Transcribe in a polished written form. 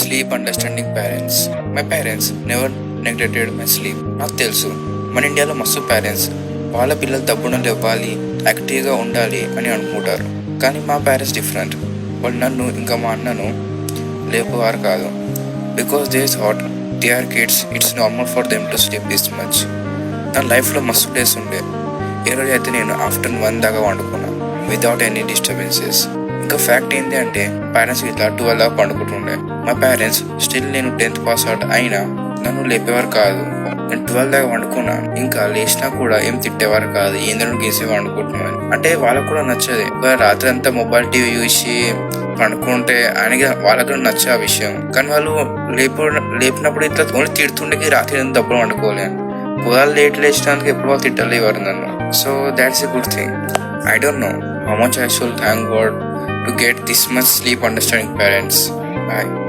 Sleep understanding parents. My parents never neglected my sleep. నాకు తెలుసు మన ఇండియాలో మస్తు పేరెంట్స్ వాళ్ళ పిల్లలు దబ్బున లేవాలి, యాక్టివ్గా ఉండాలి అని అనుకుంటారు. కానీ మా పేరెంట్స్ డిఫరెంట్. వాళ్ళు నన్ను ఇంకా మా అన్నను లేపేవారు కాదు. Because they thought they are kids, it's normal for them to sleep this much. నా లైఫ్లో మస్తు డేస్ ఉండే. ఏ రోజు అయితే నేను ఆఫ్టర్నూన్ 1 దాకా వండుకున్నాను వితౌట్ ఎనీ డిస్టర్బెన్సెస్. ఇంకా ఫ్యాక్ట్ ఏంటి అంటే పేరెంట్స్ ఇట్లా 12 దాకా పండుకుంటుండే. మా పేరెంట్స్ స్టిల్ నేను 10th పాస్ అవుట్ అయినా నన్ను లేపేవారు కాదు. నేను 12 దాకా వండుకున్నాను. ఇంకా లేచినా కూడా ఏం తిట్టేవారు కాదు, ఏంద్రను గీసే వండుకుంటున్నాను అంటే వాళ్ళకు కూడా నచ్చదు. రాత్రి అంతా మొబైల్ టీవీ చూసి పండుకుంటే ఆయనకి వాళ్ళకు కూడా నచ్చే ఆ విషయం. కానీ వాళ్ళు లేపినప్పుడు ఇట్లా ఓన్లీ తిడుతుండే రాత్రి ఎంత దబ్బులు వండుకోలేను. పొలాలు లేచినందుకు ఎప్పుడు వాళ్ళు తిట్టలేవారు నన్ను. So that's a good thing. I don't know how much I should thank God to get this much sleep understanding parents. Bye.